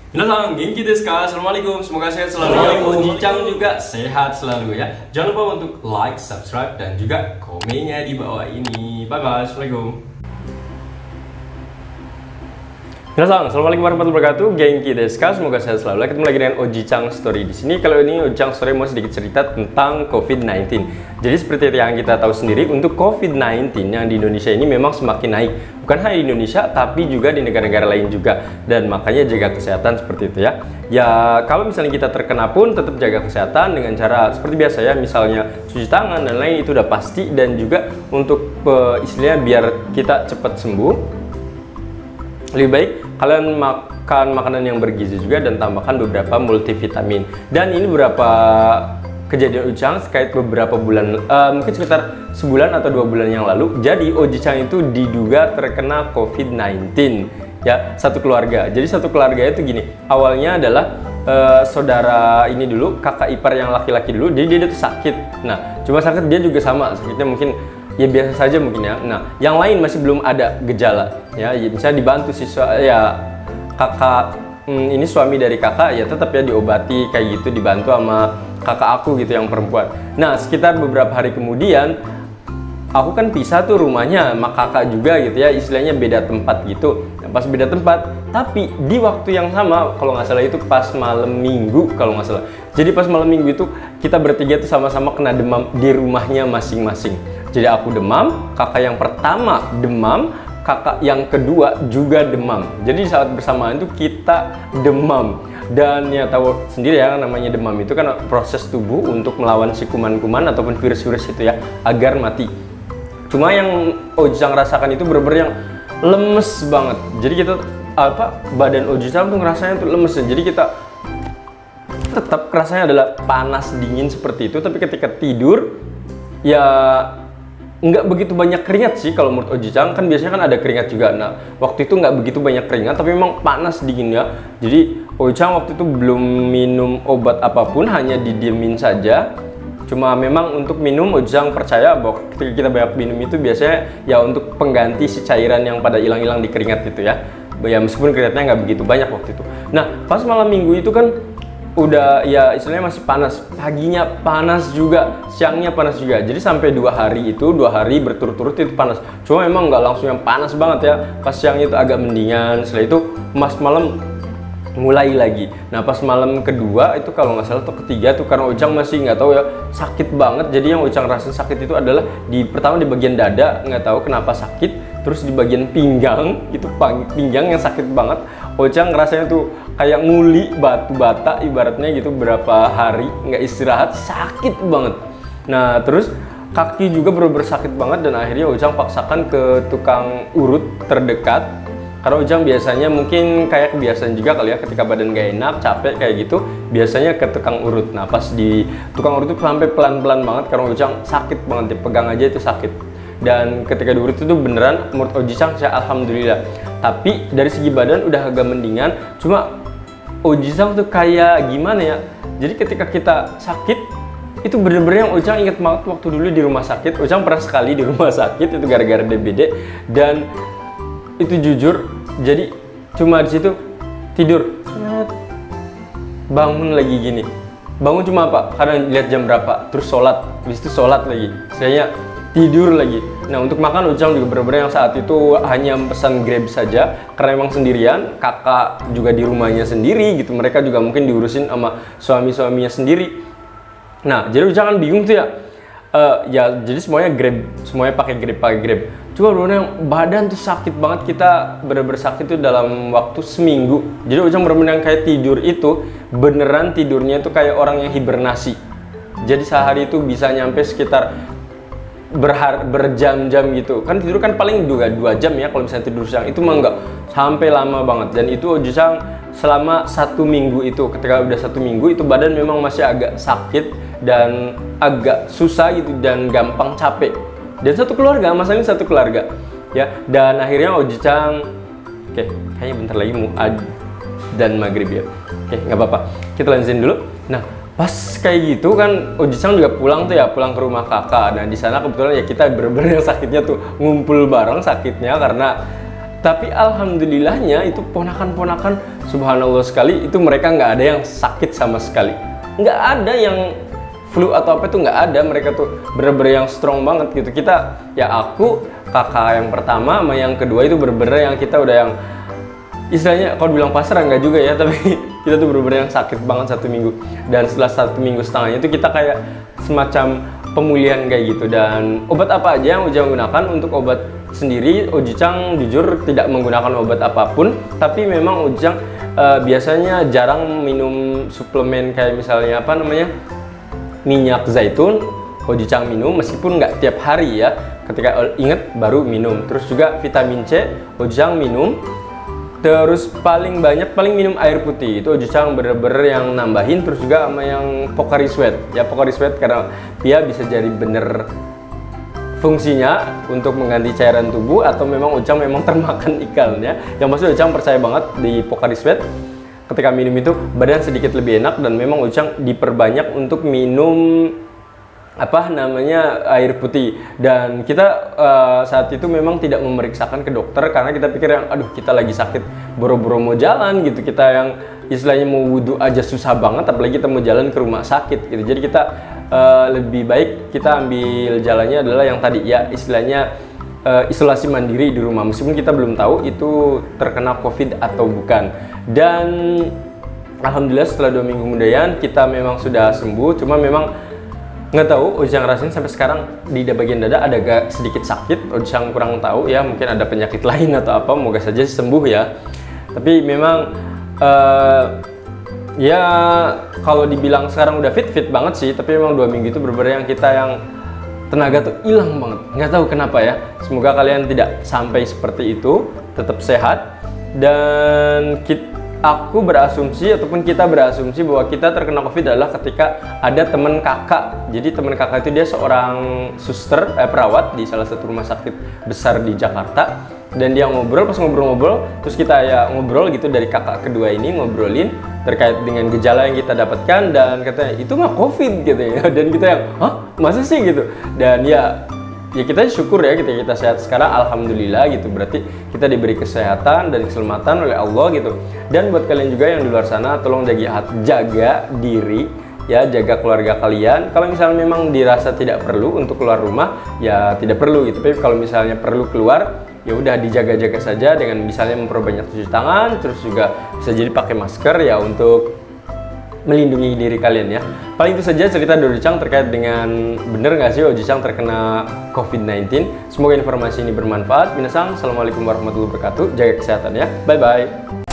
Minasan, genki desu ka? Assalamualaikum, semoga sehat selalu. Oji-chan juga sehat selalu ya. Jangan lupa untuk like, subscribe, dan juga komennya di bawah ini. Bye bye, assalamualaikum. Minasan, assalamualaikum warahmatullahi wabarakatuh. Genki desu ka? Semoga sehat selalu. Ketemu lagi dengan Oji-chan Story di sini. Kalau ini Oji-chan Story mau sedikit cerita tentang COVID-19. Jadi seperti yang kita tahu sendiri, untuk COVID-19 yang di Indonesia ini memang semakin naik. Bukan hanya di Indonesia, tapi juga di negara-negara lain juga. Dan makanya jaga kesehatan seperti itu ya. Ya, kalau misalnya kita terkena pun tetap jaga kesehatan dengan cara seperti biasa ya. Misalnya cuci tangan dan lain itu udah pasti. Dan juga untuk istilahnya biar kita cepat sembuh, lebih baik kalian makan makanan yang bergizi juga dan tambahkan beberapa multivitamin. Dan ini beberapa kejadian Oji-chan terkait beberapa bulan, mungkin sekitar sebulan atau 2 bulan yang lalu. Jadi Oji-chan itu diduga terkena COVID-19 ya, satu keluarga. Jadi satu keluarga itu gini, awalnya adalah saudara ini dulu, kakak ipar yang laki-laki dulu, jadi dia tuh sakit. Nah, cuma sakit dia juga sama, sakitnya mungkin ya biasa saja mungkin ya. Nah, yang lain masih belum ada gejala ya, misalnya dibantu siswa ya, kakak ini suami dari kakak ya tetap ya diobati kayak gitu, dibantu sama kakak aku gitu yang perempuan. Nah, sekitar beberapa hari kemudian aku kan pisah tuh rumahnya sama kakak juga gitu ya, istilahnya beda tempat gitu. Nah, pas beda tempat, tapi di waktu yang sama, kalau nggak salah itu pas malam minggu kalau nggak salah. Jadi pas malam minggu itu kita bertiga tuh sama-sama kena demam di rumahnya masing-masing. Jadi aku demam, kakak yang pertama demam, kakak yang kedua juga demam. Jadi saat bersamaan itu kita demam. Dan ya tahu sendiri ya, namanya demam itu kan proses tubuh untuk melawan si kuman-kuman ataupun virus-virus itu ya, agar mati. Cuma yang Oji-chan rasakan itu bener-bener yang lemes banget. Jadi kita badan Oji-chan tuh ngerasanya tuh lemes. Jadi kita tetap rasanya adalah panas dingin seperti itu, tapi ketika tidur ya nggak begitu banyak keringat sih kalau menurut Oji-chan, kan biasanya kan ada keringat juga. Nah, waktu itu nggak begitu banyak keringat, tapi memang panas dingin ya. Jadi Oji-chan waktu itu belum minum obat apapun, hanya didiemin saja. Cuma memang untuk minum, Oji-chan percaya bahwa ketika kita banyak minum itu biasanya ya untuk pengganti si cairan yang pada hilang-hilang di keringat itu ya. Ya meskipun keringatnya nggak begitu banyak waktu itu. Nah, pas malam minggu itu kan udah ya istilahnya masih panas, paginya panas juga, siangnya panas juga. Jadi sampai 2 hari itu, 2 hari berturut-turut itu panas. Cuma memang nggak langsung yang panas banget ya. Pas siangnya itu agak mendingan. Setelah itu pas malam mulai lagi. Nah, pas malam kedua itu kalau nggak salah atau ketiga tuh, karena Oji-chan masih nggak tahu ya, sakit banget. Jadi yang Oji-chan rasain sakit itu adalah pertama di bagian dada, nggak tahu kenapa sakit. Terus di bagian pinggang, itu pinggang yang sakit banget. Oji-chan ngerasanya tuh kayak nguli batu bata ibaratnya gitu, berapa hari nggak istirahat, sakit banget. Nah, terus kaki juga bener-bener sakit banget, dan akhirnya Oji-chan paksakan ke tukang urut terdekat. Karena Oji-chan biasanya mungkin kayak kebiasaan juga kali ya, ketika badan gak enak, capek kayak gitu, biasanya ke tukang urut. Nah, pas di tukang urut itu sampai pelan-pelan banget, karena Oji-chan sakit banget, dipegang aja itu sakit. Dan ketika diurut itu beneran menurut Oji-chan saya alhamdulillah. Tapi dari segi badan udah agak mendingan, cuma Oji-chan tuh kayak gimana ya, jadi ketika kita sakit itu bener-bener yang Oji-chan inget banget waktu dulu di rumah sakit. Oji-chan pernah sekali di rumah sakit itu gara-gara DBD, dan itu jujur, jadi cuma di situ tidur, bangun lagi gini, bangun cuma apa, karena lihat jam berapa, terus sholat, habis itu sholat lagi, saya tidur lagi. Nah, untuk makan Oji-chan juga bener-bener yang saat itu hanya pesan Grab saja, karena emang sendirian, kakak juga di rumahnya sendiri gitu, mereka juga mungkin diurusin sama suami-suaminya sendiri. Nah, jadi Oji-chan kan bingung tuh ya, ya jadi semuanya Grab, semuanya pakai Grab. Cuma bener-bener yang badan tuh sakit banget, kita bener-bener sakit tuh dalam waktu seminggu. Jadi Oji-chan bener-bener yang kayak tidur itu, beneran tidurnya tuh kayak orang yang hibernasi. Jadi sehari itu bisa nyampe sekitar berjam-jam gitu kan, tidur kan paling juga 2 jam ya kalau misalnya tidur siang, itu mah enggak sampai lama banget. Dan itu Oji-chan selama 1 minggu itu, ketika udah 1 minggu itu badan memang masih agak sakit dan agak susah gitu, dan gampang capek. Dan satu keluarga, masalahnya satu keluarga ya. Dan akhirnya Oji-chan oke, kayaknya bentar lagi mau dan maghrib ya. Oke, nggak apa-apa, kita lanjutin dulu. Nah, pas kayak gitu kan Oji-chan juga pulang tuh ya, pulang ke rumah kakak. Nah, di sana kebetulan ya kita bener-bener yang sakitnya tuh ngumpul bareng sakitnya, karena Tapi alhamdulillahnya itu ponakan-ponakan subhanallah sekali, itu mereka nggak ada yang sakit sama sekali, nggak ada yang flu atau apa, itu nggak ada. Mereka tuh bener-bener yang strong banget gitu. Kita ya, aku, kakak yang pertama sama yang kedua itu bener-bener yang kita udah yang istilahnya kalau bilang pasrah nggak juga ya, tapi kita tuh bener-bener yang sakit banget 1 minggu. Dan setelah 1 minggu setengahnya itu kita kayak semacam pemulihan kayak gitu. Dan obat apa aja yang Ujang gunakan? Untuk obat sendiri Ojicang jujur tidak menggunakan obat apapun, tapi memang Ujang biasanya jarang minum suplemen kayak misalnya apa namanya, minyak zaitun. Ojicang minum meskipun nggak tiap hari ya, ketika inget baru minum. Terus juga vitamin C Ojicang minum. Terus paling banyak minum air putih, itu Ojicang bener-bener yang nambahin. Terus juga sama yang Pocari Sweat ya, Pocari Sweat karena dia bisa jadi bener fungsinya untuk mengganti cairan tubuh, atau memang Ujang memang termakan ikannya. Yang maksud Ujang percaya banget di Pocari Sweat, ketika minum itu badan sedikit lebih enak. Dan memang Ujang diperbanyak untuk minum apa namanya, air putih. Dan kita saat itu memang tidak memeriksakan ke dokter karena kita pikir yang aduh kita lagi sakit, boro-boro mau jalan gitu, kita yang istilahnya mau wudhu aja susah banget, apalagi kita mau jalan ke rumah sakit gitu. Jadi kita lebih baik kita ambil jalannya adalah yang tadi ya, istilahnya isolasi mandiri di rumah, meskipun kita belum tahu itu terkena COVID atau bukan. Dan alhamdulillah setelah 2 minggu kemudian kita memang sudah sembuh. Cuma memang nggak tahu, Ojang rasain sampai sekarang di bagian dada ada agak sedikit sakit. Ojang kurang tahu ya, mungkin ada penyakit lain atau apa, moga saja sembuh ya. Tapi memang ya kalau dibilang sekarang udah fit banget sih, tapi memang 2 minggu itu bener-bener yang kita yang tenaga tuh hilang banget, nggak tahu kenapa ya. Semoga kalian tidak sampai seperti itu, tetap sehat. Dan aku berasumsi ataupun kita berasumsi bahwa kita terkena COVID adalah ketika ada teman kakak. Jadi teman kakak itu dia seorang suster, perawat di salah satu rumah sakit besar di Jakarta. Dan dia ngobrol, pas ngobrol-ngobrol, terus kita ya ngobrol gitu dari kakak kedua ini, ngobrolin terkait dengan gejala yang kita dapatkan. Dan katanya itu mah COVID gitu ya. Dan kita yang, hah? Masa sih gitu? Dan ya kita syukur ya, kita sehat sekarang, alhamdulillah gitu. Berarti kita diberi kesehatan dan keselamatan oleh Allah gitu. Dan buat kalian juga yang di luar sana, tolong jaga diri ya, jaga keluarga kalian. Kalau misalnya memang dirasa tidak perlu untuk keluar rumah, ya tidak perlu gitu. Tapi kalau misalnya perlu keluar, ya udah dijaga-jaga saja dengan misalnya memperbanyak cuci tangan, terus juga bisa jadi pakai masker ya untuk melindungi diri kalian ya. Paling itu saja cerita dari Ojicang terkait dengan bener nggak sih Ojicang terkena COVID-19. Semoga informasi ini bermanfaat. Minasang, assalamualaikum warahmatullahi wabarakatuh. Jaga kesehatan ya. Bye bye.